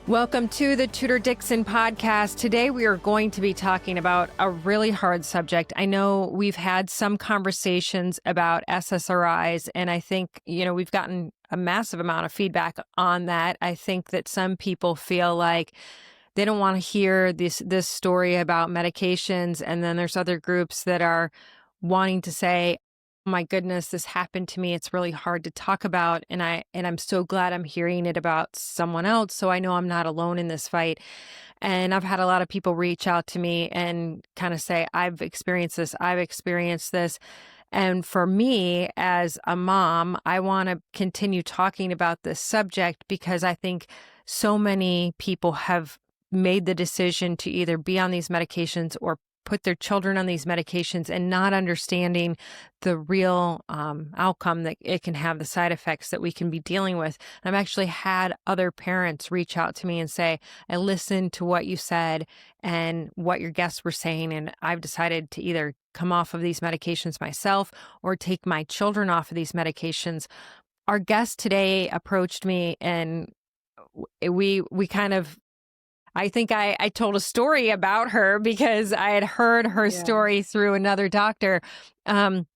Welcome to the Tudor Dixon Podcast. Today we are going to be talking about a really hard subject. I know we've had some conversations about SSRIs, and I think, we've gotten a massive amount of feedback on that. I think that some people feel like they don't want to hear this story about medications, and then there's other groups that are wanting to say, my goodness, this happened to me. It's really hard to talk about. And I'm so glad I'm hearing it about someone else. So I know I'm not alone in this fight. And I've had a lot of people reach out to me and kind of say, I've experienced this. And for me as a mom, I want to continue talking about this subject because I think so many people have made the decision to either be on these medications or put their children on these medications and not understanding the real outcome that it can have, the side effects that we can be dealing with. And I've actually had other parents reach out to me and say, I listened to what you said and what your guests were saying, and I've decided to either come off of these medications myself or take my children off of these medications. Our guest today approached me and we kind of, I think I told a story about her because I had heard her story through another doctor. And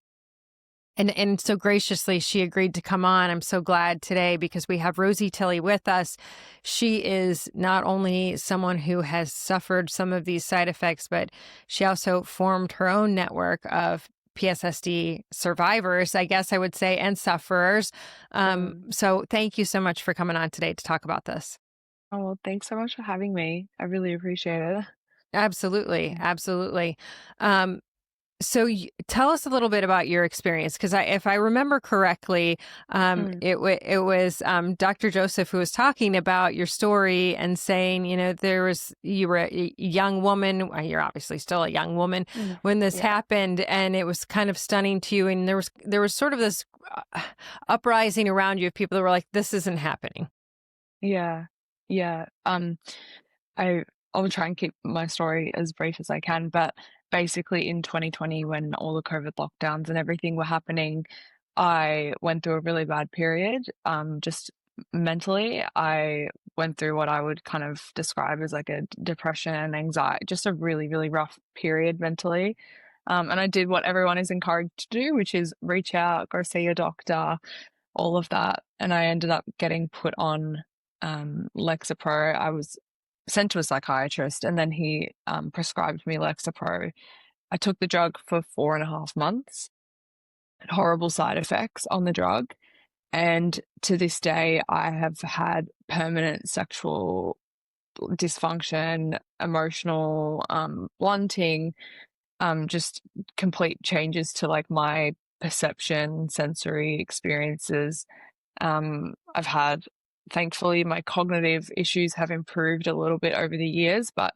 so graciously, she agreed to come on. I'm so glad today because we have Rosie Tilley with us. She is not only someone who has suffered some of these side effects, but she also formed her own network of PSSD survivors, I guess I would say, and sufferers. So thank you so much for coming on today to talk about this. Oh, well, thanks so much for having me. I really appreciate it. Absolutely. Absolutely. So tell us a little bit about your experience, because if I remember correctly, it was Dr. Joseph who was talking about your story and saying, you were a young woman. Well, you're obviously still a young woman when this happened, and it was kind of stunning to you. And there was sort of this uprising around you of people that were like, "This isn't happening." Yeah. I'll try and keep my story as brief as I can, but basically in 2020, when all the COVID lockdowns and everything were happening, I went through a really bad period. Just mentally, I went through what I would kind of describe as like a depression and anxiety, just a really, really rough period mentally. And I did what everyone is encouraged to do, which is reach out, go see your doctor, all of that. And I ended up getting put on Lexapro. I was sent to a psychiatrist and then he prescribed me Lexapro. I took the drug for 4.5 months, had horrible side effects on the drug. And to this day, I have had permanent sexual dysfunction, emotional blunting, just complete changes to like my perception, sensory experiences. I've had, thankfully, my cognitive issues have improved a little bit over the years, but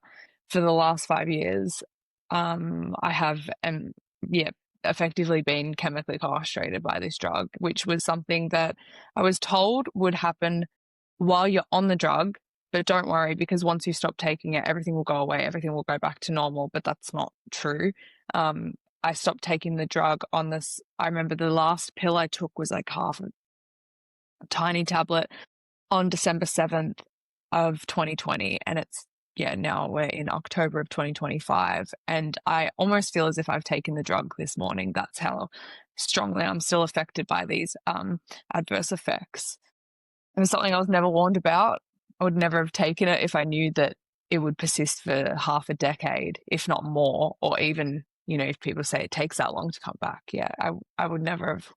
for the last 5 years, I have, effectively been chemically castrated by this drug, which was something that I was told would happen while you're on the drug, but don't worry, because once you stop taking it, everything will go away, everything will go back to normal, but that's not true. I stopped taking the drug on this. I remember the last pill I took was like half a tiny tablet on December 7th of 2020. And it's, now we're in October of 2025. And I almost feel as if I've taken the drug this morning. That's how strongly I'm still affected by these adverse effects. It was something I was never warned about. I would never have taken it if I knew that it would persist for half a decade, if not more, or even, if people say it takes that long to come back. I would never have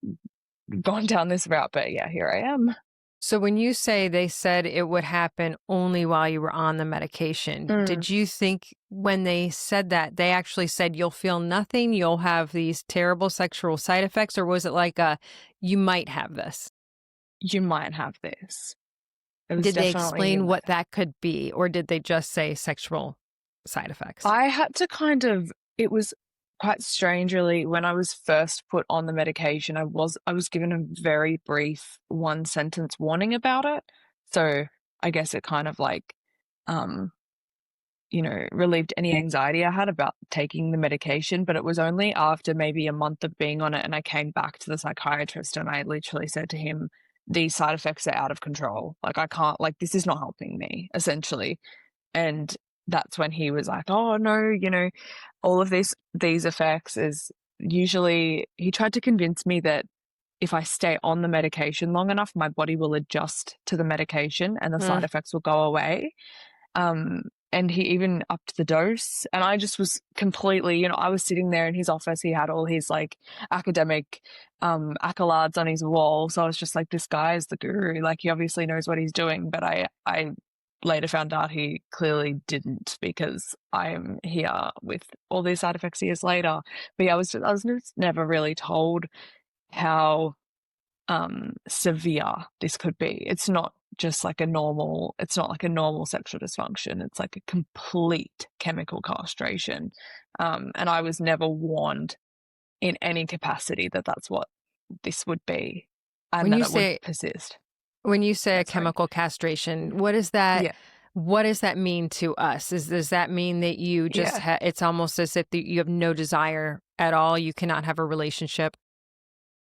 gone down this route, but here I am. So when you say they said it would happen only while you were on the medication, did you think when they said that, they actually said you'll feel nothing, you'll have these terrible sexual side effects, or was it like you might have this? You might have this. Did they explain what that could be, or did they just say sexual side effects? I had to it was quite strange, really. When I was first put on the medication, I was given a very brief 1-sentence warning about it. So I guess it kind of like, relieved any anxiety I had about taking the medication. But it was only after maybe a month of being on it and I came back to the psychiatrist and I literally said to him, these side effects are out of control. Like, I can't, like, this is not helping me, essentially. And that's when he was like, oh no, you know, all of these effects is usually, he tried to convince me that if I stay on the medication long enough, my body will adjust to the medication and the side effects will go away. And he even upped the dose. And I just was completely, you know, I was sitting there in his office. He had all his like academic accolades on his wall. So I was just like, this guy is the guru. Like, he obviously knows what he's doing. But I later found out he clearly didn't, because I am here with all these side effects years later. But yeah, I was just never really told how severe this could be. It's not like a normal sexual dysfunction. It's like a complete chemical castration. And I was never warned in any capacity that that's what this would be, and that it would persist. When you say a chemical castration, what is that? Yeah. What does that mean to us? Does that mean that you just it's almost as if you have no desire at all? You cannot have a relationship?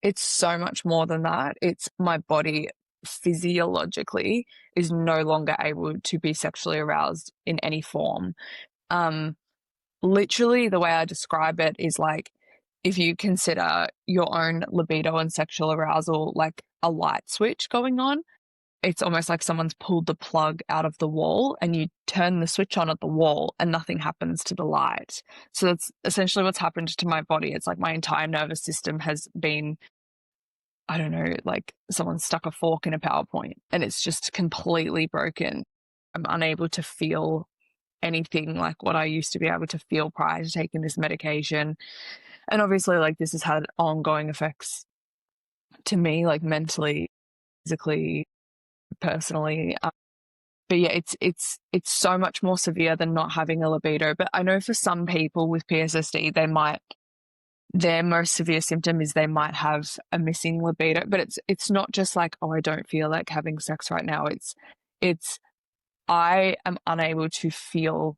It's so much more than that. It's my body physiologically is no longer able to be sexually aroused in any form. Literally, the way I describe it is like, if you consider your own libido and sexual arousal like a light switch going on, it's almost like someone's pulled the plug out of the wall and you turn the switch on at the wall and nothing happens to the light. So that's essentially what's happened to my body. It's like my entire nervous system has been, I don't know, like someone stuck a fork in a PowerPoint and it's just completely broken. I'm unable to feel anything like what I used to be able to feel prior to taking this medication. And obviously, like, this has had ongoing effects to me, like mentally, physically, personally. But yeah, it's so much more severe than not having a libido. But I know for some people with PSSD, their most severe symptom is they might have a missing libido. But it's not just like, oh, I don't feel like having sex right now. It's I am unable to feel,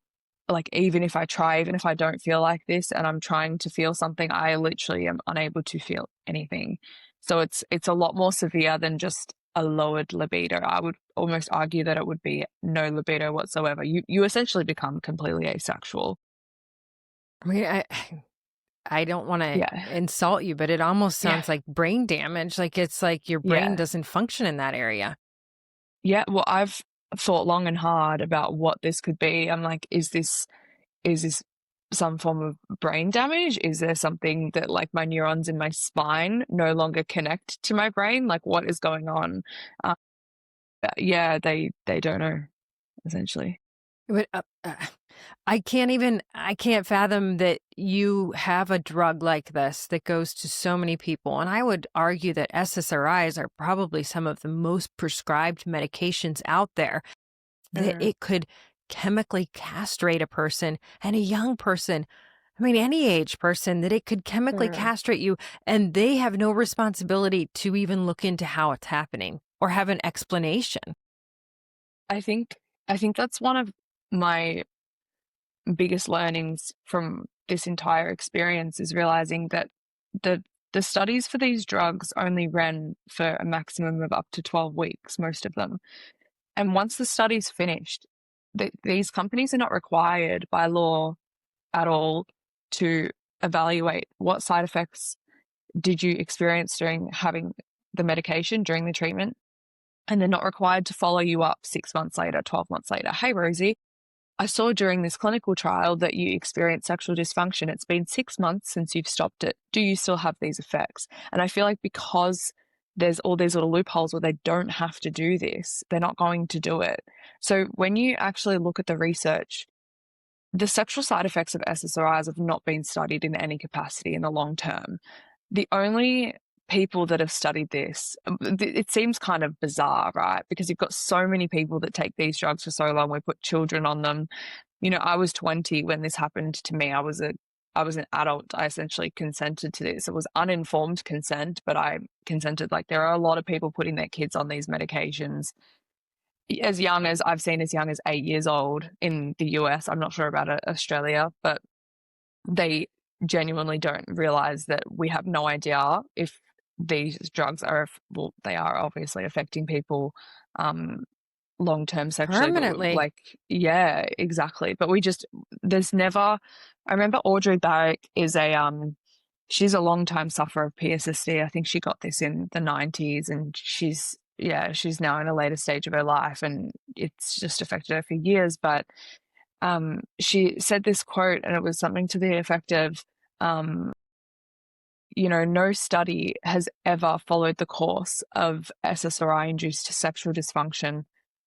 like, even if I try, even if I don't feel like this and I'm trying to feel something, I literally am unable to feel anything. So it's a lot more severe than just a lowered libido. I would almost argue that it would be no libido whatsoever. You essentially become completely asexual. I mean, I don't want to insult you, but it almost sounds like brain damage. Like, it's like your brain doesn't function in that area. Yeah, well, I've thought long and hard about what this could be. I'm like, is this some form of brain damage? Is there something that, like, my neurons in my spine no longer connect to my brain? Like, what is going on? They don't know, essentially. But I can't fathom that you have a drug like this that goes to so many people. And I would argue that SSRIs are probably some of the most prescribed medications out there, that it could chemically castrate a person, and a young person, I mean, any age person, that it could chemically castrate you, and they have no responsibility to even look into how it's happening or have an explanation. I think that's one of my biggest learnings from this entire experience, is realizing that the studies for these drugs only ran for a maximum of up to 12 weeks, most of them. And once the study's finished, these companies are not required by law at all to evaluate what side effects did you experience during having the medication, during the treatment. And they're not required to follow you up 6 months later, 12 months later. Hey, Rosie, I saw during this clinical trial that you experienced sexual dysfunction. It's been 6 months since you've stopped it. Do you still have these effects? And I feel like because there's all these little loopholes where they don't have to do this, they're not going to do it. So when you actually look at the research, the sexual side effects of SSRIs have not been studied in any capacity in the long term. The only people that have studied this, it seems kind of bizarre, right? Because you've got so many people that take these drugs for so long. We put children on them. You know, I was 20 when this happened to me. I was an adult. I essentially consented to this. It was uninformed consent, but I consented. Like, there are a lot of people putting their kids on these medications as young as 8 years old in the US. I'm not sure about Australia, but they genuinely don't realize that we have no idea if these drugs are, well, they are obviously affecting people long-term sexually, but Permanently. like, yeah, exactly. But there's never, I remember Audrey Barrick is she's a long-time sufferer of PSSD. I think she got this in the 90s, and she's now in a later stage of her life, and it's just affected her for years. But she said this quote, and it was something to the effect of, no study has ever followed the course of SSRI-induced sexual dysfunction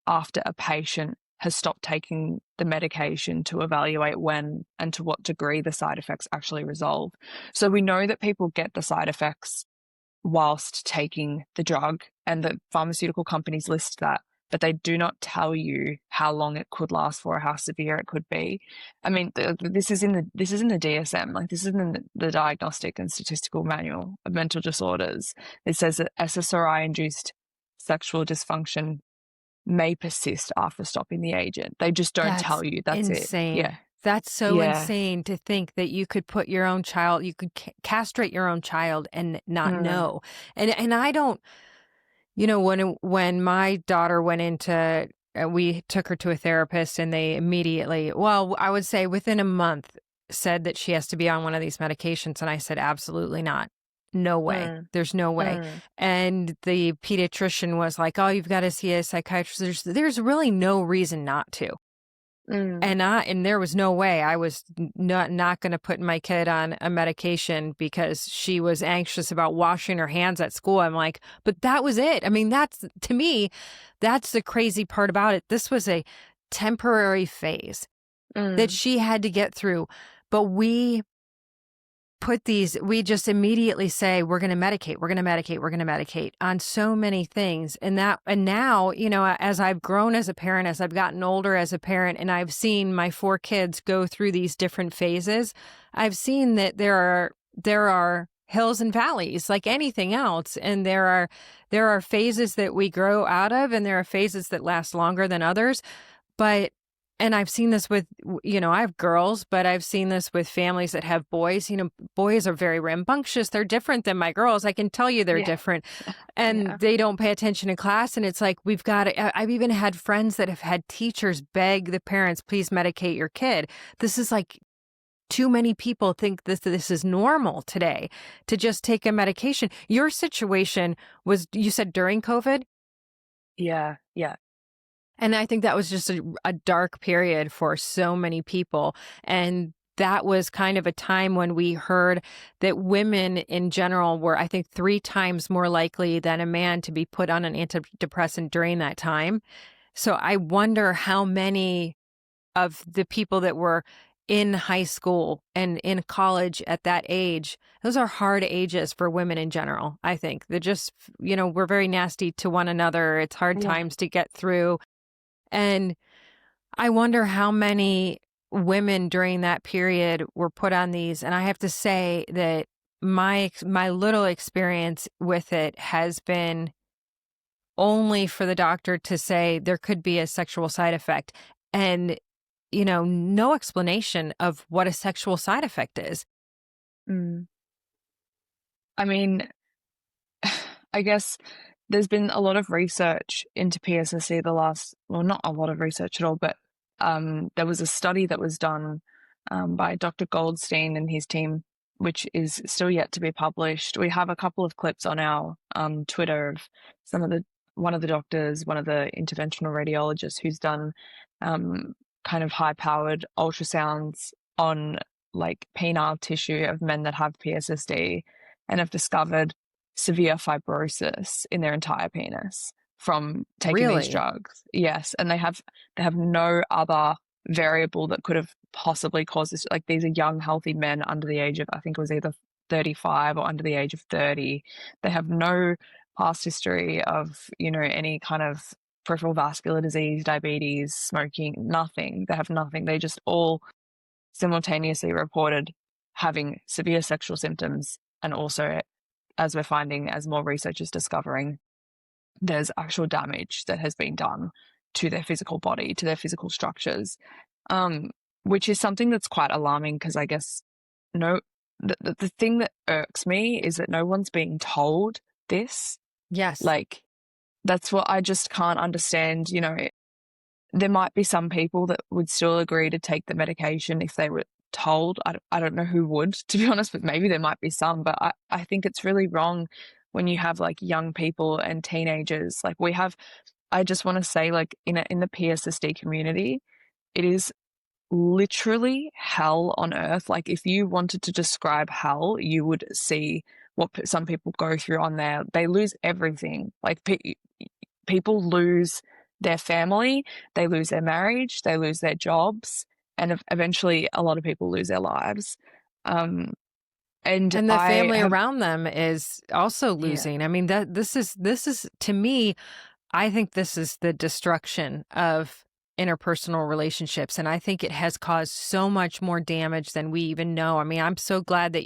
after a patient has stopped taking the medication to evaluate when and to what degree the side effects actually resolve. So we know that people get the side effects whilst taking the drug, and the pharmaceutical companies list that, but they do not tell you how long it could last for or how severe it could be. I mean, this is in the DSM, like this is in the Diagnostic and Statistical Manual of Mental Disorders. It says that SSRI-induced sexual dysfunction may persist after stopping the agent. They just don't tell you. That's insane. it. Yeah. That's so insane to think that you could put your own child, you could castrate your own child and not know. And I don't, when my daughter went into, we took her to a therapist, and they immediately, well, I would say within a month, said that she has to be on one of these medications. And I said, absolutely not. No way. There's no way. And the pediatrician was like, oh, you've got to see a psychiatrist. There's really no reason not to. And there was no way I was not going to put my kid on a medication because she was anxious about washing her hands at school. I'm like, but that was it. I mean, to me, that's the crazy part about it. This was a temporary phase that she had to get through. But we just immediately say, we're going to medicate on so many things. And now, as I've grown as a parent, as I've gotten older as a parent, and I've seen my 4 kids go through these different phases, I've seen that there are hills and valleys like anything else. And there are phases that we grow out of, and there are phases that last longer than others. And I've seen this with, I have girls, but I've seen this with families that have boys. Boys are very rambunctious. They're different than my girls. I can tell you they're different. And they don't pay attention in class. And it's like, I've even had friends that have had teachers beg the parents, please medicate your kid. This is like, too many people think this is normal today to just take a medication. Your situation was, you said during COVID? Yeah. And I think that was just a dark period for so many people. And that was kind of a time when we heard that women in general were, I think, 3 times more likely than a man to be put on an antidepressant during that time. So I wonder how many of the people that were in high school and in college at that age, those are hard ages for women in general, I think. They're just, we're very nasty to one another. It's hard times to get through. And I wonder how many women during that period were put on these. And I have to say that my little experience with it has been only for the doctor to say there could be a sexual side effect, and, no explanation of what a sexual side effect is. I mean, I guess there's been a lot of research into PSSD not a lot of research at all, but there was a study that was done by Dr. Goldstein and his team, which is still yet to be published. We have a couple of clips on our Twitter of one of the doctors, one of the interventional radiologists who's done kind of high-powered ultrasounds on like penile tissue of men that have PSSD, and have discovered severe fibrosis in their entire penis from taking these drugs. Yes. And they have no other variable that could have possibly caused this. Like, these are young, healthy men under the age of, I think it was either 35 or under the age of 30. They have no past history of, any kind of peripheral vascular disease, diabetes, smoking, nothing. They have nothing. They just all simultaneously reported having severe sexual symptoms, and also, as we're finding, as more research is discovering, there's actual damage that has been done to their physical body, to their physical structures, which is something that's quite alarming, because I guess the thing that irks me is that no one's being told this. Yes. Like, that's what I just can't understand. You know, there might be some people that would still agree to take the medication if they were told. I don't know who would, to be honest, but maybe there might be some. But I think it's really wrong when you have like young people and teenagers. Like I just want to say, like, in the PSSD community, it is literally hell on earth. Like, if you wanted to describe hell, you would see what some people go through on there. They lose everything. Like, people lose their family, they lose their marriage, they lose their jobs, and eventually a lot of people lose their lives. And the family around them is also losing. Yeah. I mean, this is to me, I think this is the destruction of interpersonal relationships. And I think it has caused so much more damage than we even know. I mean, I'm so glad that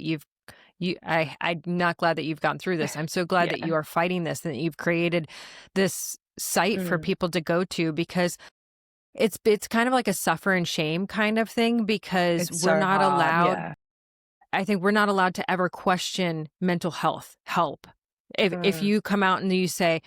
I'm not glad that you've gone through this. I'm so glad that you are fighting this and that you've created this site for people to go to, because it's kind of like a suffer and shame kind of thing, because we're not allowed. Yeah. I think we're not allowed to ever question mental health help. If you come out and you say,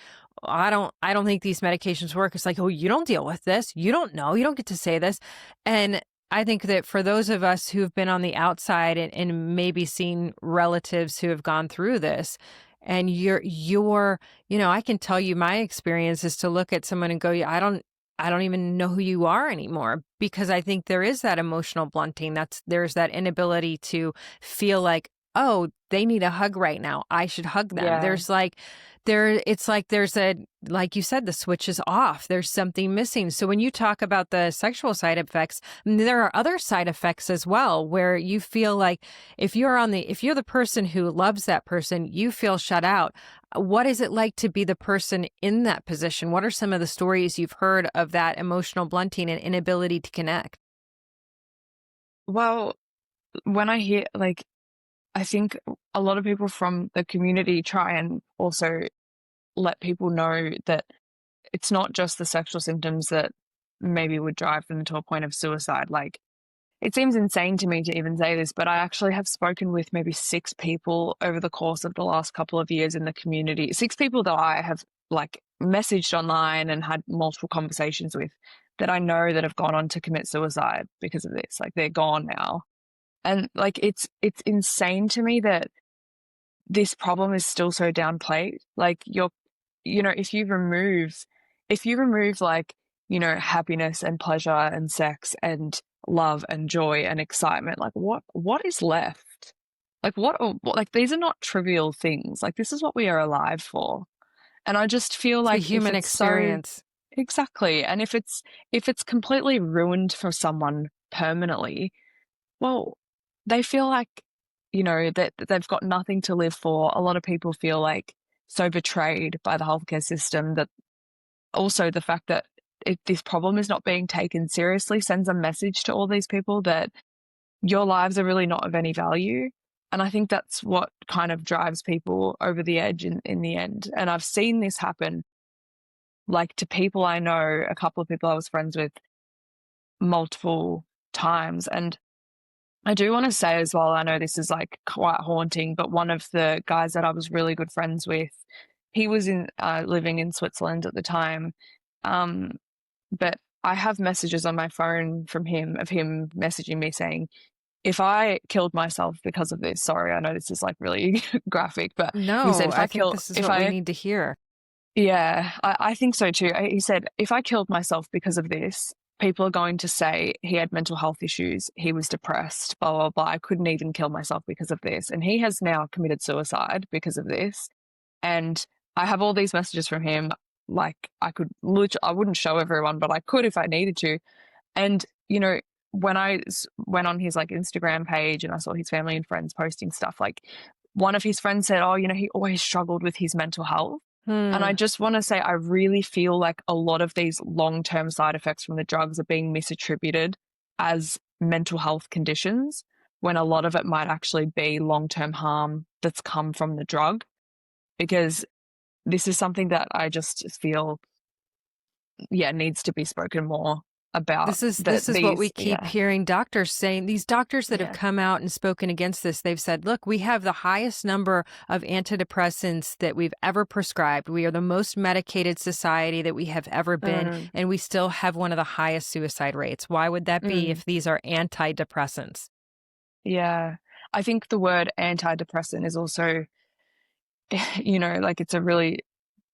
I don't think these medications work, it's like, oh, you don't deal with this. You don't know. You don't get to say this. And I think that for those of us who've been on the outside and maybe seen relatives who have gone through this, and you're, I can tell you my experience is to look at someone and go, yeah, I don't even know who you are anymore, because I think there is that emotional blunting. There's that inability to feel like, oh, they need a hug right now, I should hug them. Yeah. It's like there's like you said, the switch is off. There's something missing. So when you talk about the sexual side effects, there are other side effects as well, where you feel like if you're the person who loves that person, you feel shut out. What is it like to be the person in that position? What are some of the stories you've heard of that emotional blunting and inability to connect? Well, when I hear, like, I think a lot of people from the community try and also let people know that it's not just the sexual symptoms that maybe would drive them to a point of suicide. Like, it seems insane to me to even say this, but I actually have spoken with maybe 6 people over the course of the last couple of years in the community. 6 people that I have like messaged online and had multiple conversations with, that I know that have gone on to commit suicide because of this. Like, they're gone now. And like, it's insane to me that this problem is still so downplayed. Like, if you remove like, happiness and pleasure and sex and love and joy and excitement, like what is left? Like, like, these are not trivial things. Like, this is what we are alive for. And I just feel It's like the human experience. Exactly. And if it's completely ruined for someone permanently, well, they feel like, that they've got nothing to live for. A lot of people feel like so betrayed by the healthcare system, that also the fact that this problem is not being taken seriously sends a message to all these people that your lives are really not of any value. And I think that's what kind of drives people over the edge in the end. And I've seen this happen, like, to people I know, a couple of people I was friends with, multiple times. And I do want to say as well, I know this is like quite haunting, but one of the guys that I was really good friends with, he was living in Switzerland at the time. But I have messages on my phone from him, of him messaging me saying, if I killed myself because of this, sorry, I know this is like really graphic, but No, he said, I think this is what we need to hear. Yeah, I think so too. He said, if I killed myself because of this, people are going to say he had mental health issues, he was depressed, blah, blah, blah. I couldn't even kill myself because of this. And he has now committed suicide because of this. And I have all these messages from him. Like, I wouldn't show everyone, but I could if I needed to. And, when I went on his like Instagram page and I saw his family and friends posting stuff, like, one of his friends said, oh, he always struggled with his mental health. And I just want to say, I really feel like a lot of these long-term side effects from the drugs are being misattributed as mental health conditions, when a lot of it might actually be long-term harm that's come from the drug. Because this is something that I just feel, needs to be spoken more about This is what we keep yeah, hearing doctors saying. These doctors that have yeah, come out and spoken against this, they've said, look, we have the highest number of antidepressants that we've ever prescribed. We are the most medicated society that we have ever been, mm, and we still have one of the highest suicide rates. Why would that be mm, if these are antidepressants? yeah. I think the word antidepressant is also, like it's a really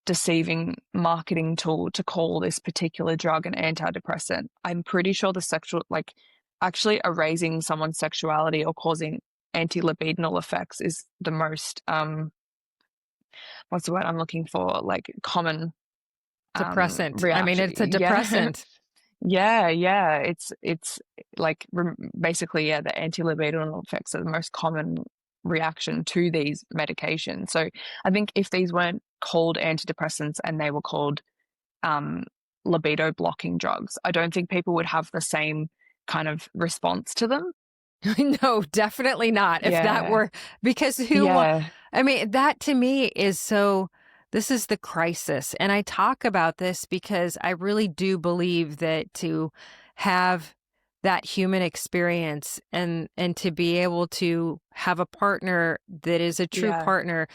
deceiving marketing tool to call this particular drug an antidepressant. I'm pretty sure actually erasing someone's sexuality or causing anti-libidinal effects is the most, what's the word I'm looking for? Like common Depressant. I mean, reaction. it's a Yeah. depressant. Yeah. It's like basically, yeah, the anti-libidinal effects are the most common reaction to these medications. So I think if these weren't called antidepressants and they were called libido blocking drugs, I don't think people would have the same kind of response to them. No, definitely not. If that Yeah. were, because Yeah. I mean, that to me is so, this is the crisis. And I talk about this because I really do believe that to have that human experience and to be able to have a partner that is a true Yeah. partner,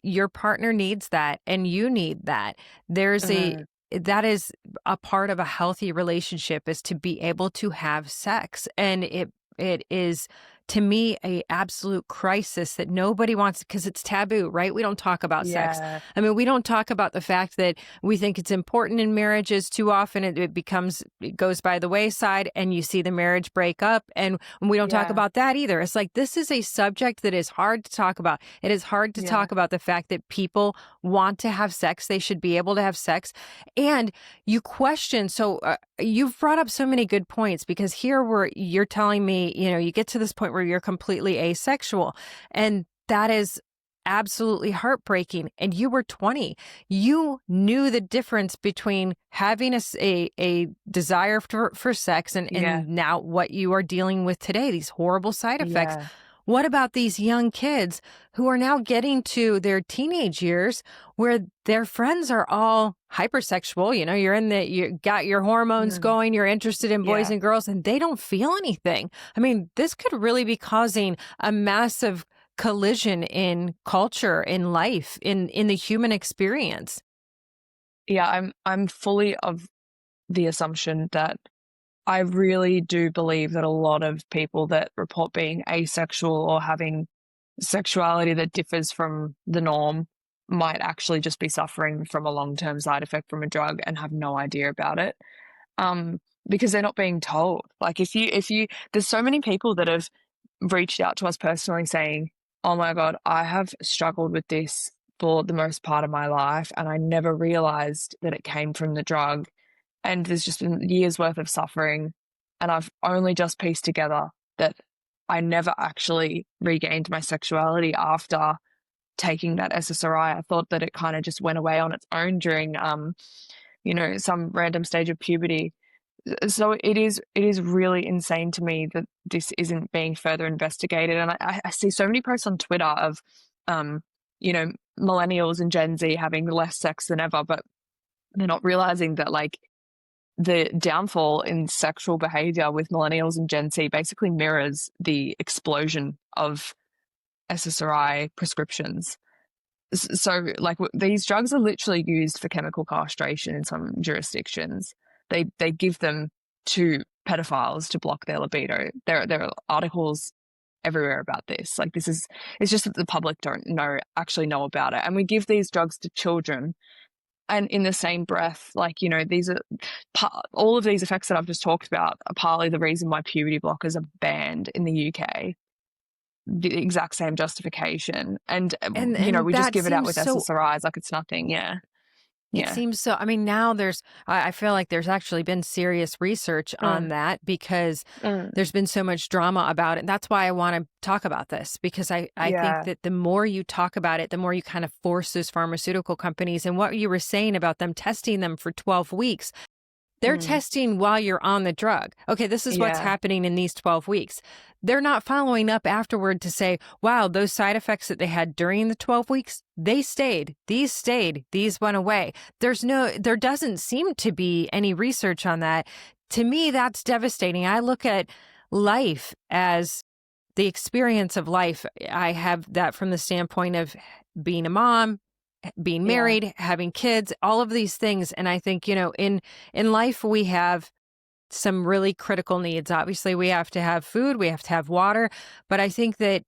your partner needs that and you need that. There's Mhm. that is a part of a healthy relationship, is to be able to have sex. And it is, to me, a absolute crisis that nobody wants, because it's taboo, right? We don't talk about sex. Yeah. I mean, we don't talk about the fact that we think it's important in marriages. Too often it goes by the wayside and you see the marriage break up, and we don't talk Yeah. about that either. It's like, this is a subject that is hard to talk about. It is hard to Yeah. talk about the fact that people want to have sex. They should be able to have sex. And you question, you've brought up so many good points, because here you're telling me, you get to this point where you're completely asexual, and that is absolutely heartbreaking. And you were 20. You knew the difference between having a desire for sex Yeah. and now what you are dealing with today, these horrible side effects. Yeah. What about these young kids who are now getting to their teenage years where their friends are all hypersexual? You got your hormones Mm. going, you're interested in boys Yeah. and girls, and they don't feel anything. I mean, this could really be causing a massive collision in culture, in life, in the human experience. Yeah, I'm fully of the assumption that I really do believe that a lot of people that report being asexual or having sexuality that differs from the norm might actually just be suffering from a long-term side effect from a drug and have no idea about it. Because they're not being told. Like there's so many people that have reached out to us personally saying, "Oh my God, I have struggled with this for the most part of my life, and I never realized that it came from the drug. And there's just been years worth of suffering. And I've only just pieced together that I never actually regained my sexuality after taking that SSRI. I thought that it kind of just went away on its own during, some random stage of puberty. So it is really insane to me that this isn't being further investigated. And I see so many posts on Twitter of, millennials and Gen Z having less sex than ever, but they're not realizing that the downfall in sexual behavior with millennials and Gen Z basically mirrors the explosion of SSRI prescriptions. So these drugs are literally used for chemical castration in some jurisdictions. They give them to pedophiles to block their libido. There are articles everywhere about this. It's just that the public don't actually know about it. And we give these drugs to children. And in the same breath, these are all of these effects that I've just talked about are partly the reason why puberty blockers are banned in the UK. The exact same justification. And we just that give it out with seems so SSRIs like it's nothing. Yeah. It Yeah. seems so. I mean, now I feel like there's actually been serious research on Mm, that, because mm, there's been so much drama about it. That's why I want to talk about this, because I think yeah. that the more you talk about it, the more you kind of force those pharmaceutical companies. And what you were saying about them testing them for 12 weeks, they're Mm, testing while you're on the drug. Okay, this is what's yeah. happening in these 12 weeks. They're not following up afterward to say, wow, those side effects that they had during the 12 weeks, they stayed, these went away. There doesn't seem to be any research on that to me, that's devastating. I look at life as the experience of life. I have that from the standpoint of being a mom, being Yeah. married, having kids, all of these things. And I think, in life, we have some really critical needs. Obviously, we have to have food, we have to have water, but I think that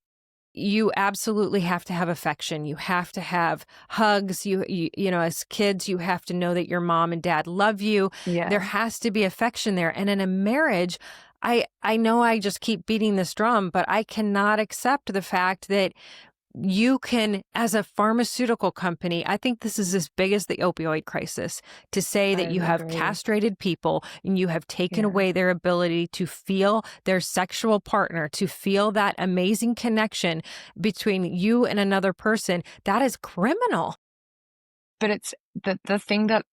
you absolutely have to have affection. You have to have hugs. As kids, you have to know that your mom and dad love you. There Yeah. has to be affection there. And in a marriage, I know I just keep beating this drum, but I cannot accept the fact that you can, as a pharmaceutical company, I think this is as big as the opioid crisis, to say I that you have agree. castrated people and you have taken Yeah. away their ability to feel their sexual partner, to feel that amazing connection between you and another person. That is criminal. But it's the thing that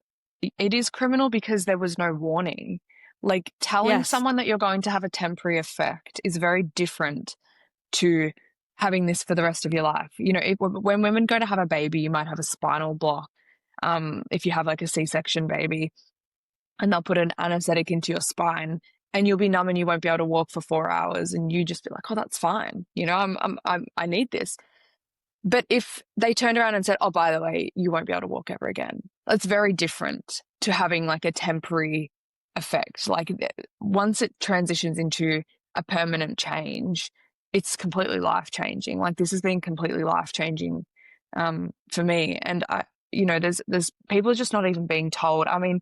it is criminal because there was no warning. Like, telling Yes. someone that you're going to have a temporary effect is very different to having this for the rest of your life. When women go to have a baby, you might have a spinal block. If you have like a C-section baby, and they'll put an anesthetic into your spine, and you'll be numb and you won't be able to walk for 4 hours, and you just be like, oh, that's fine. I need this. But if they turned around and said, oh, by the way, you won't be able to walk ever again, that's very different to having like a temporary effect. Like, once it transitions into a permanent change, it's completely life-changing. Like, this has been completely life-changing for me. And there's people are just not even being told. I mean,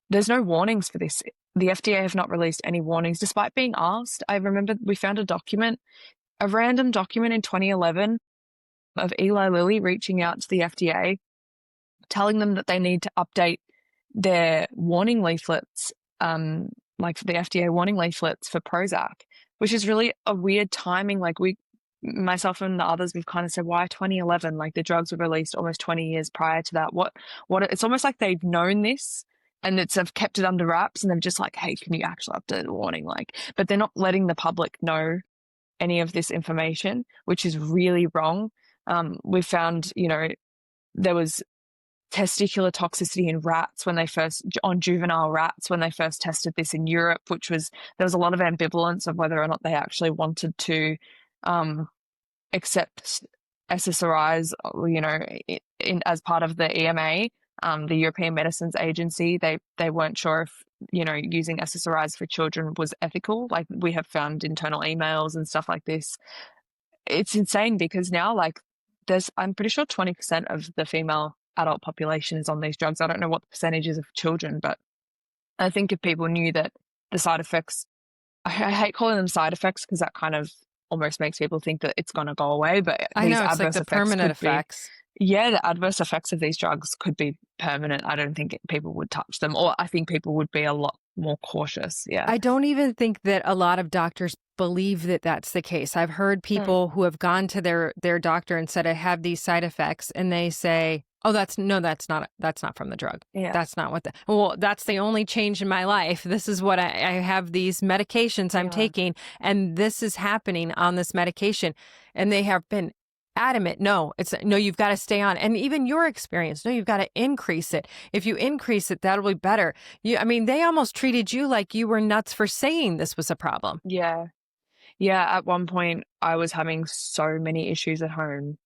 there's no warnings for this. The FDA have not released any warnings despite being asked. I remember we found a random document in 2011 of Eli Lilly reaching out to the FDA, telling them that they need to update their warning leaflets, like the FDA warning leaflets for Prozac, which is really a weird timing. Like, myself and the others, we've kind of said, why 2011? Like, the drugs were released almost 20 years prior to that. What? It's almost like they've known this and they've kept it under wraps, and they're just like, hey, can you actually update the warning? Like, but they're not letting the public know any of this information, which is really wrong. We found, there was testicular toxicity in rats on juvenile rats when they first tested this in Europe, there was a lot of ambivalence of whether or not they actually wanted to accept SSRIs, as part of the EMA, the European Medicines Agency. They weren't sure if, using SSRIs for children was ethical. Like, we have found internal emails and stuff like this. It's insane because now, like, I'm pretty sure 20% of the female adult population is on these drugs. I don't know what the percentage is of children, but I think if people knew that the side effects, I hate calling them side effects because that kind of almost makes people think that it's going to go away, but I these know, it's like adverse the effects permanent could be, effects. yeah, the adverse effects of these drugs could be permanent. I don't think people would touch them, or I think people would be a lot more cautious. Yeah. I don't even think that a lot of doctors believe that that's the case. I've heard people who have gone to their doctor and said, I have these side effects, and they say, oh, that's not from the drug. Yeah. That's not what that's the only change in my life. This is what I have these medications I'm taking, and this is happening on this medication. And they have been adamant. No, you've got to stay on. And even your experience, no, you've got to increase it. If you increase it, that'll be better. They almost treated you like you were nuts for saying this was a problem. Yeah. Yeah. At one point I was having so many issues at home,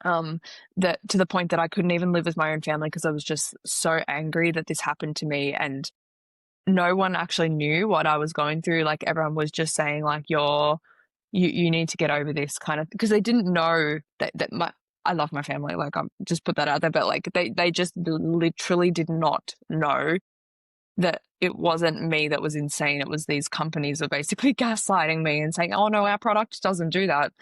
that to the point that I couldn't even live with my own family because I was just so angry that this happened to me, and no one actually knew what I was going through. Like, everyone was just saying, like, you need to get over this, kind of, because they didn't know that I love my family. Like, I'm just put that out there, but like, they just literally did not know that it wasn't me that was insane. It was these companies were basically gaslighting me and saying, oh no, our product doesn't do that.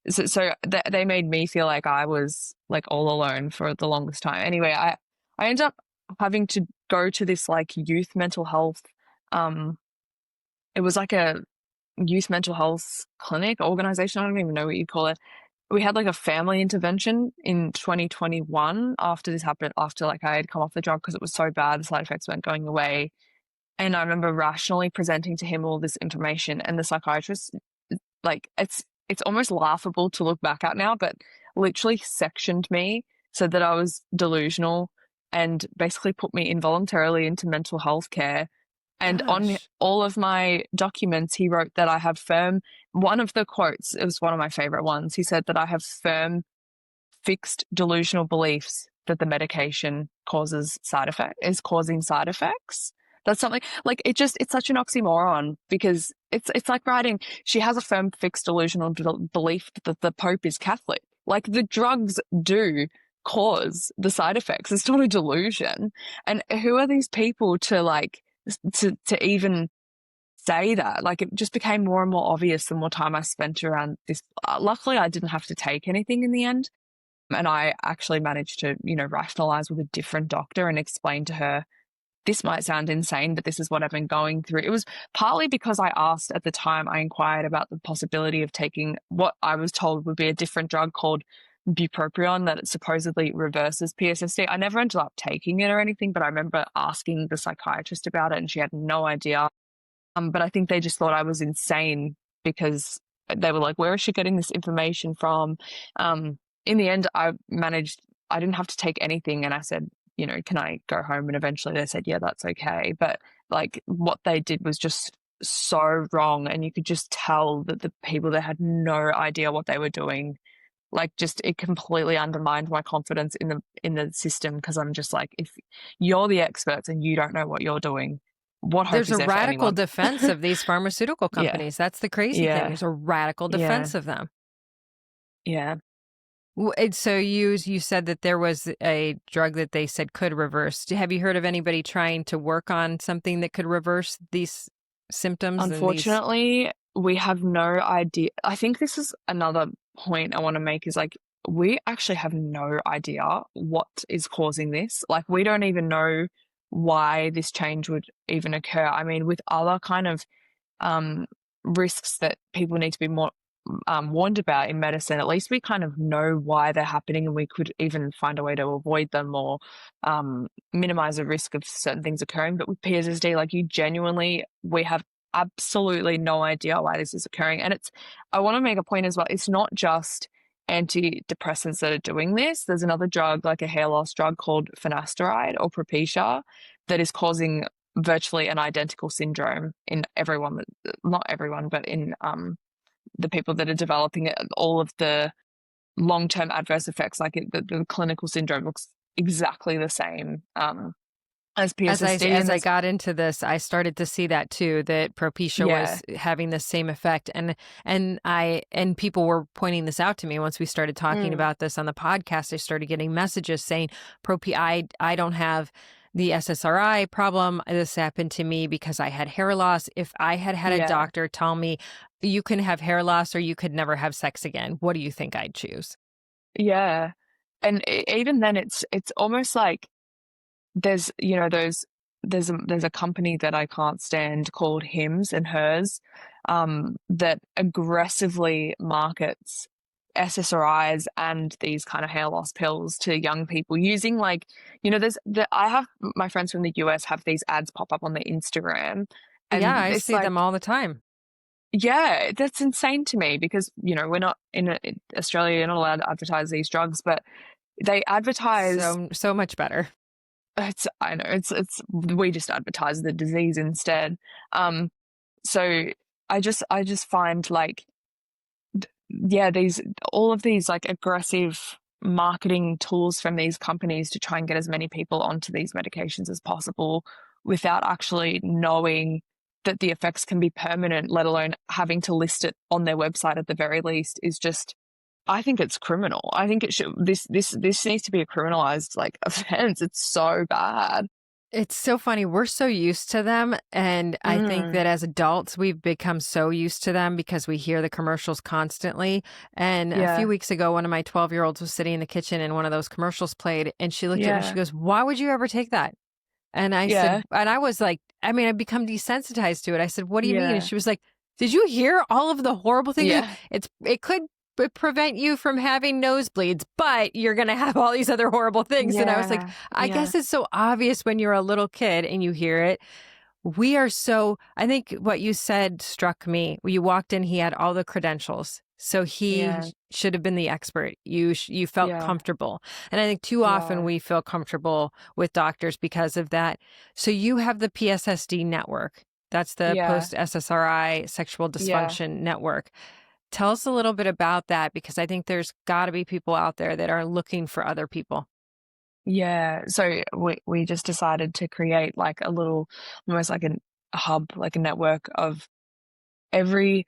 So they made me feel like I was like all alone for the longest time. Anyway, I ended up having to go to this like youth mental health. It was like a youth mental health clinic organization. I don't even know what you'd call it. We had like a family intervention in 2021 after this happened, after like I had come off the drug because it was so bad, the side effects weren't going away. And I remember rationally presenting to him all this information, and the psychiatrist, like, it's almost laughable to look back at now, but literally sectioned me, said that I was delusional, and basically put me involuntarily into mental health care And on Gosh. all of my documents, he wrote that I have one of the quotes, it was one of my favorite ones. He said that I have firm, fixed delusional beliefs that the medication is causing side effects. That's something like it's such an oxymoron because it's like writing, she has a firm, fixed delusional belief that the Pope is Catholic. Like the drugs do cause the side effects. It's not a delusion. And who are these people to even say that? Like it just became more and more obvious the more time I spent around this. Luckily, I didn't have to take anything in the end. And I actually managed to, rationalize with a different doctor and explain to her, this might sound insane, but this is what I've been going through. It was partly because I asked at the time, I inquired about the possibility of taking what I was told would be a different drug called bupropion that it supposedly reverses PSSD. I never ended up taking it or anything, but I remember asking the psychiatrist about it and she had no idea. But I think they just thought I was insane because they were like, where is she getting this information from? In the end, I didn't have to take anything. And I said, can I go home? And eventually they said, yeah, that's okay. But like what they did was just so wrong. And you could just tell that the people that had no idea what they were doing, like just it completely undermined my confidence in the system. Because I'm just like, if you're the experts and you don't know what you're doing, what hope There's is a there for radical anyone? defense of these pharmaceutical Yeah. companies. That's the crazy thing. Yeah. There's a radical defense of them. Yeah. And so you said that there was a drug that they said could reverse. Have you heard of anybody trying to work on something that could reverse these symptoms? Unfortunately, we have no idea. I think this is another point I want to make is like, we actually have no idea what is causing this. Like, we don't even know why this change would even occur. I mean, with other kind of risks that people need to be more warned about in medicine, at least we kind of know why they're happening and we could even find a way to avoid them or minimize the risk of certain things occurring. But with PSSD, like we have absolutely no idea why this is occurring. And I want to make a point as well, it's not just antidepressants that are doing this. There's another drug, like a hair loss drug called finasteride or Propecia, that is causing virtually an identical syndrome in everyone, not everyone, but in the people that are developing it. All of the long-term adverse effects, like the clinical syndrome looks exactly the same as PSSD. As I got into this, I started to see that too, that Propecia was having the same effect. And people were pointing this out to me once we started talking about this on the podcast. I started getting messages saying, I don't have the SSRI problem. This happened to me because I had hair loss. If I had a doctor tell me you can have hair loss or you could never have sex again, what do you think I'd choose? Yeah. And even then it's almost like there's a company that I can't stand called Hims and Hers that aggressively markets SSRIs and these kind of hair loss pills to young people using I have my friends from the US have these ads pop up on their Instagram. And yeah, I see them all the time. Yeah, that's insane to me because, we're not in Australia, you're not allowed to advertise these drugs, but they advertise so much better. I know it's we just advertise the disease instead. So I just find all of these like aggressive marketing tools from these companies to try and get as many people onto these medications as possible without actually knowing that the effects can be permanent, let alone having to list it on their website at the very least, is just, I think it's criminal. I think it should, this needs to be a criminalized offense. It's so bad. It's so funny. We're so used to them. And I think that as adults, we've become so used to them because we hear the commercials constantly. And a few weeks ago, one of my 12-year-olds was sitting in the kitchen and one of those commercials played. And she looked at me, she goes, why would you ever take that? And I said, and I was like, I've become desensitized to it. I said, what do you mean? And she was like, did you hear all of the horrible things? Yeah. It could prevent you from having nosebleeds, but you're going to have all these other horrible things. And I was like, I guess it's so obvious when you're a little kid and you hear it. I think what you said struck me. You walked in, he had all the credentials. So he Yeah. should have been the expert. You felt Yeah. comfortable. And I think too often Yeah. we feel comfortable with doctors because of that. So you have the PSSD network. That's the Yeah. Post-SSRI Sexual Yeah. Dysfunction network. Tell us a little bit about that, because I think there's got to be people out there that are looking for other people. Yeah. So we just decided to create like a little, almost like a hub, like a network of every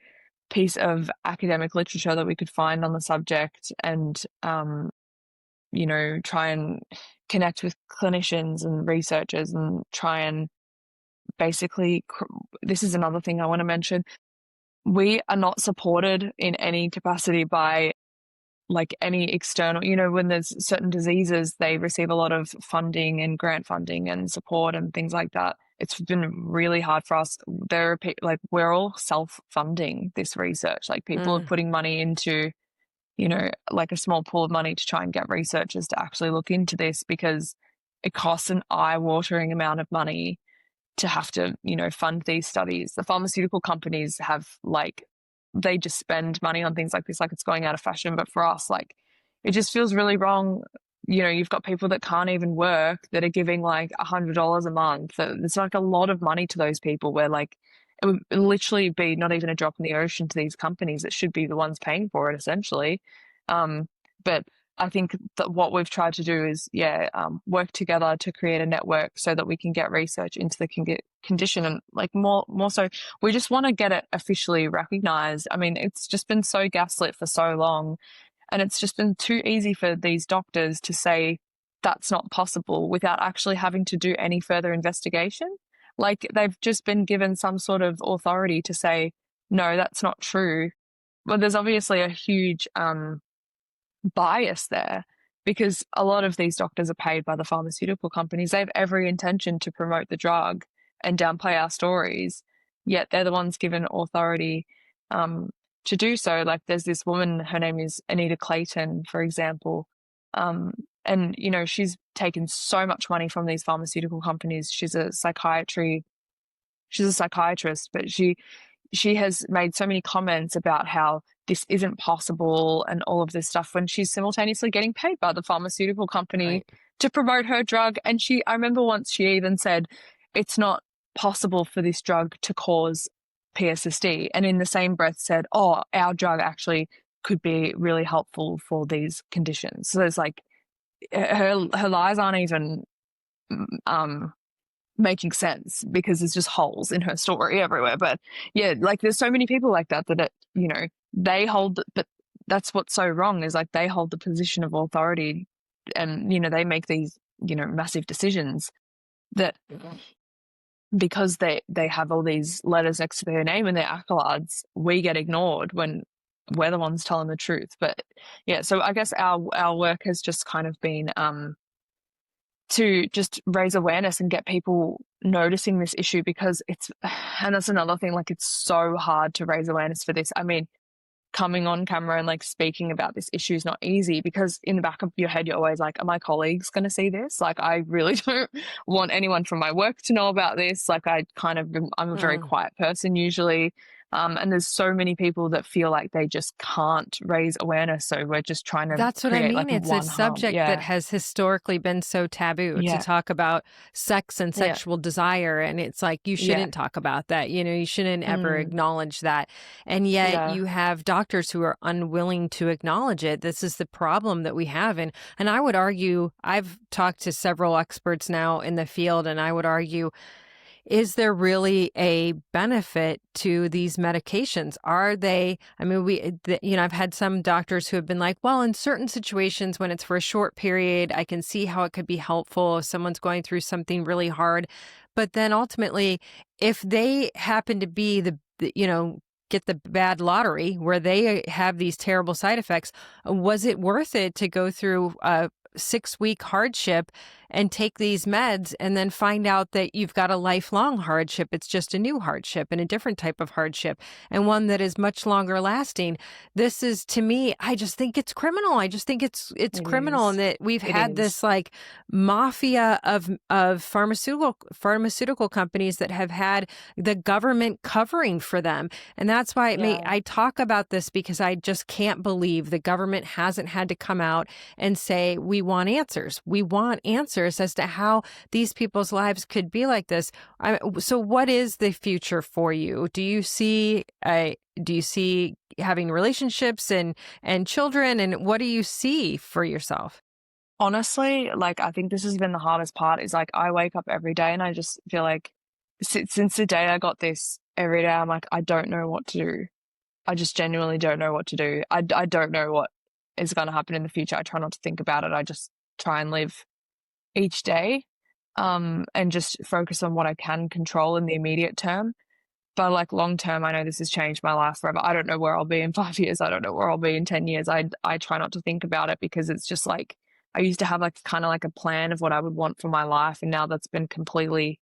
piece of academic literature that we could find on the subject, and try and connect with clinicians and researchers, and try and basically this is another thing I want to mention. We are not supported in any capacity by like any external, when there's certain diseases, they receive a lot of funding and grant funding and support and things like that. It's been really hard for us. There are like, we're all self-funding this research. Like, people are putting money into, like a small pool of money to try and get researchers to actually look into this, because it costs an eye-watering amount of money to have to, fund these studies. The pharmaceutical companies have they just spend money on things like this, like it's going out of fashion. But for us, like, it just feels really wrong. You've got people that can't even work that are giving like $100 a month. It's like a lot of money to those people, where like it would literally be not even a drop in the ocean to these companies that should be the ones paying for it, essentially. But I think that what we've tried to do is, work together to create a network so that we can get research into the condition, and like more so, we just want to get it officially recognized. I mean, it's just been so gaslit for so long, and it's just been too easy for these doctors to say that's not possible without actually having to do any further investigation. Like, they've just been given some sort of authority to say, no, that's not true. Well, there's obviously a huge bias there, because a lot of these doctors are paid by the pharmaceutical companies. They have every intention to promote the drug and downplay our stories, yet they're the ones given authority to do so. Like, there's this woman, her name is Anita Clayton, for example, and she's taken so much money from these pharmaceutical companies. She's a psychiatrist, but she has made so many comments about how this isn't possible and all of this stuff, when she's simultaneously getting paid by the pharmaceutical company to promote her drug. And I remember once she even said, it's not possible for this drug to cause PSSD. And in the same breath said, oh, our drug actually could be really helpful for these conditions. So there's like, her lies aren't even making sense, because there's just holes in her story everywhere. But yeah, like, there's so many people like that they hold, but that's what's so wrong, is like, they hold the position of authority, and they make these massive decisions that, because they have all these letters next to their name and their accolades, we get ignored when we're the ones telling the truth. But yeah, so I guess our work has just kind of been to just raise awareness and get people noticing this issue, because and that's another thing, like, it's so hard to raise awareness for this. I mean, coming on camera and like speaking about this issue is not easy, because in the back of your head, you're always like, are my colleagues going to see this? Like, I really don't want anyone from my work to know about this. Like, I'm a very quiet person usually. And there's so many people that feel like they just can't raise awareness. So we're just trying to That's what I create mean. like It's a one subject hub. that has historically been so taboo to talk about sex and sexual desire. And it's like, you shouldn't talk about that. You shouldn't ever acknowledge that. And yet you have doctors who are unwilling to acknowledge it. This is the problem that we have. And I would argue, I've talked to several experts now in the field, and I would argue, is there really a benefit to these medications? Are they, I mean, I've had some doctors who have been like, well, in certain situations when it's for a short period, I can see how it could be helpful if someone's going through something really hard. But then ultimately, if they happen to be get the bad lottery where they have these terrible side effects, was it worth it to go through a 6-week hardship and take these meds and then find out that you've got a lifelong hardship. It's just a new hardship and a different type of hardship, and one that is much longer lasting. This is, to me, I just think it's criminal. I just think it's criminal, and that we've had this like mafia of pharmaceutical companies that have had the government covering for them. And that's why I talk about this, because I just can't believe the government hasn't had to come out and say, we want answers. We want answers as to how these people's lives could be like this. So what is the future for you? Do you see having relationships and children, and what do you see for yourself? Honestly, like, I think this has been the hardest part, is like, I wake up every day and I just feel like since the day I got this, every day I'm like, I don't know what to do. I just genuinely don't know what to do. I don't know what is going to happen in the future. I try not to think about it. I just try and live each day, and just focus on what I can control in the immediate term. But like long term, I know this has changed my life forever. I don't know where I'll be in 5 years. I don't know where I'll be in 10 years. I try not to think about it, because it's just like, I used to have like kind of like a plan of what I would want for my life. And now that's been completely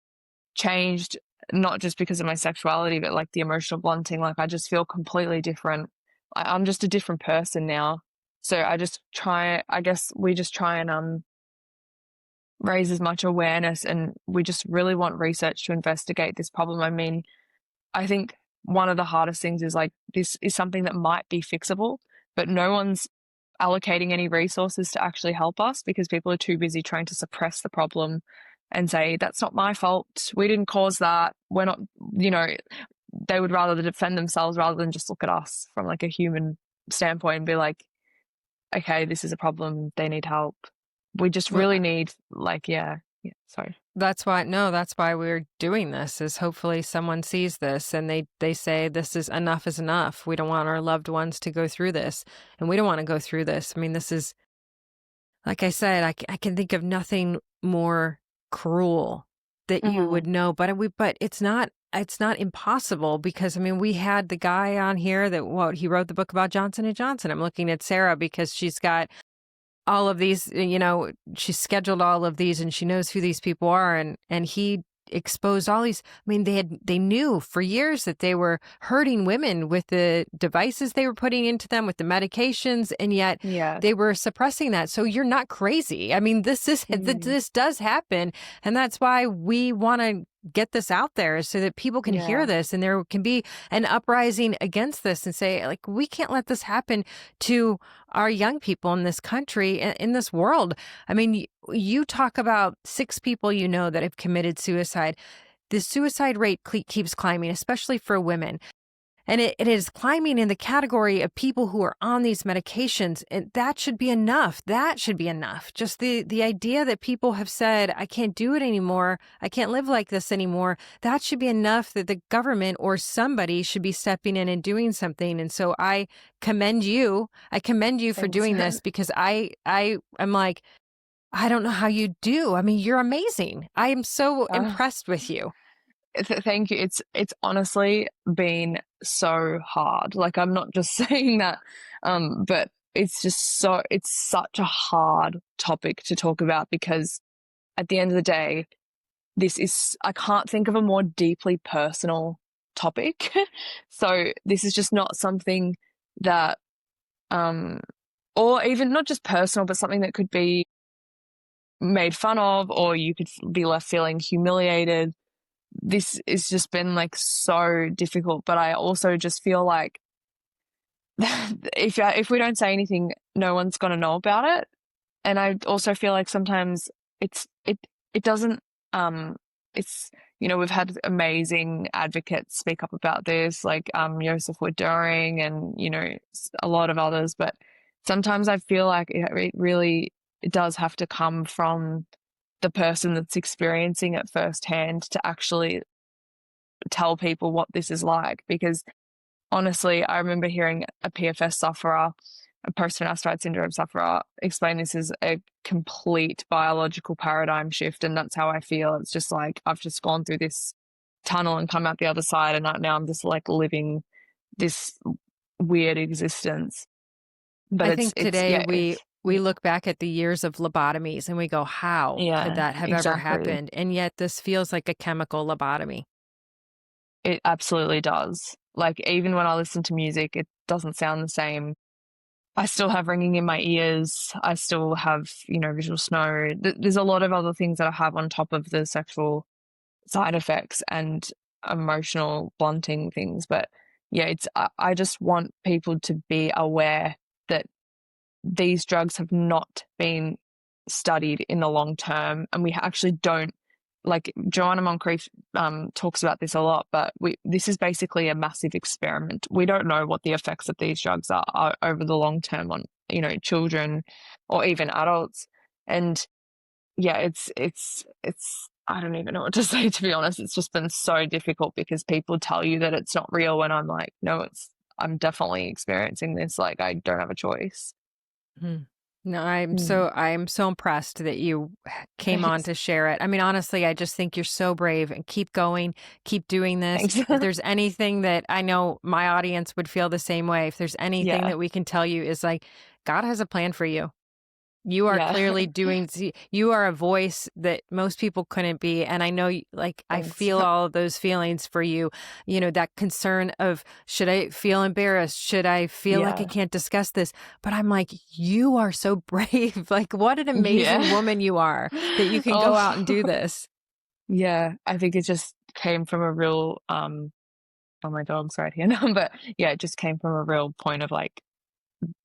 changed, not just because of my sexuality, but like the emotional blunting. Like, I just feel completely different. I'm just a different person now. So I guess we just try and raise as much awareness, and we just really want research to investigate this problem. I mean, I think one of the hardest things is like, this is something that might be fixable, but no one's allocating any resources to actually help us, because people are too busy trying to suppress the problem and say, that's not my fault, we didn't cause that, we're not, they would rather defend themselves rather than just look at us from like a human standpoint and be like, okay, this is a problem, they need help. We just really need sorry. That's why we're doing this, is hopefully someone sees this and they say, this is enough. We don't want our loved ones to go through this, and we don't want to go through this. I mean, this is, like I said, I can think of nothing more cruel that you would know, but it's not impossible, because I mean, we had the guy on here that he wrote the book about Johnson & Johnson. I'm looking at Sarah because she's got all of these, she's scheduled all of these and she knows who these people are. And he exposed all these. I mean, they knew for years that they were hurting women with the devices they were putting into them, with the medications, and yet they were suppressing that. So you're not crazy. I mean, this does happen. And that's why we want to get this out there, so that people can hear this, and there can be an uprising against this, and say, like, we can't let this happen to our young people in this country, in this world. I mean, you talk about 6 people that have committed suicide. The suicide rate keeps climbing, especially for women. And it is climbing in the category of people who are on these medications. And that should be enough. That should be enough. Just the idea that people have said, I can't do it anymore, I can't live like this anymore. That should be enough that the government or somebody should be stepping in and doing something. And so I commend you. I commend you for doing this, because I'm like, I don't know how you do. I mean, you're amazing. I am so impressed with you. Thank you. It's honestly been so hard. Like, I'm not just saying that, but it's such a hard topic to talk about, because at the end of the day, I can't think of a more deeply personal topic. So this is just not something that, or even not just personal, but something that could be made fun of, or you could be left feeling humiliated. This has just been like so difficult, but I also just feel like if we don't say anything, no one's going to know about it. And I also feel like sometimes it doesn't, we've had amazing advocates speak up about this, like Joseph Woodering and, a lot of others, but sometimes I feel like it does have to come from the person that's experiencing it firsthand to actually tell people what this is like. Because honestly, I remember hearing a PFS sufferer, a post-finasteride syndrome sufferer, explain this as a complete biological paradigm shift. And that's how I feel. It's just like, I've just gone through this tunnel and come out the other side, and now I'm just like living this weird existence. But I think today we look back at the years of lobotomies and we go, how could Yeah, that have ever exactly. happened? And yet this feels like a chemical lobotomy. It absolutely does. Like, even when I listen to music, it doesn't sound the same. I still have ringing in my ears. I still have, visual snow. There's a lot of other things that I have on top of the sexual side effects and emotional blunting things. But yeah, I just want people to be aware that these drugs have not been studied in the long term, and we actually don't, like, Joanna Moncrief talks about this a lot, but this is basically a massive experiment. We don't know what the effects of these drugs are over the long term on, children or even adults. And yeah, it's I don't even know what to say, to be honest. It's just been so difficult because people tell you that it's not real, and I'm like, no, I'm definitely experiencing this. Like, I don't have a choice. Mhm. No, I'm Mm. so impressed that you came on Thanks. to share it. I mean, honestly, I just think you're so brave, and keep going, keep doing this. Thanks. If there's anything that I know my audience would feel the same way, if there's anything Yeah. that we can tell you is like, God has a plan for you. You are Yeah. clearly you are a voice that most people couldn't be. And I know, I Thanks. feel all of those feelings for you, that concern of, should I feel embarrassed? Should I feel like I Yeah. can't discuss this? But I'm like, you are so brave. Like, what an amazing Yeah. woman you are that you can go out and do Oh, this. yeah. I think it just came from a real, oh, my dog's right here now, but yeah, it just came from a real point of, like,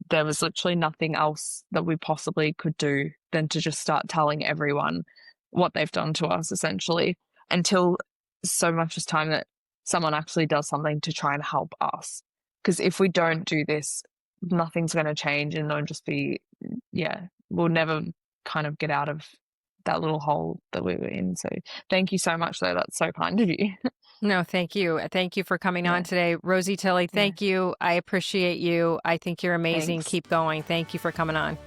there was literally nothing else that we possibly could do than to just start telling everyone what they've done to us, essentially, until so much is time that someone actually does something to try and help us. Because if we don't do this, nothing's going to change, and they'll just be, yeah, we'll never kind of get out of that little hole that we were in. So thank you so much, though. That's so kind of you. No, thank you. Thank you for coming on Yeah. today. Rosie Tilley, Yeah. thank you. I appreciate you. I think you're amazing. Thanks. Keep going. Thank you for coming on.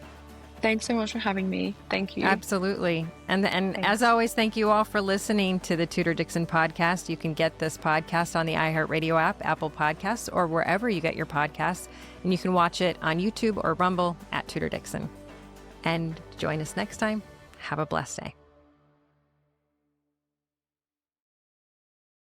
Thanks so much for having me. Thank you. Absolutely. And Thanks. as always, thank you all for listening to the Tudor Dixon Podcast. You can get this podcast on the iHeartRadio app, Apple Podcasts, or wherever you get your podcasts. And you can watch it on YouTube or Rumble at Tudor Dixon. And join us next time. Have a blessed day.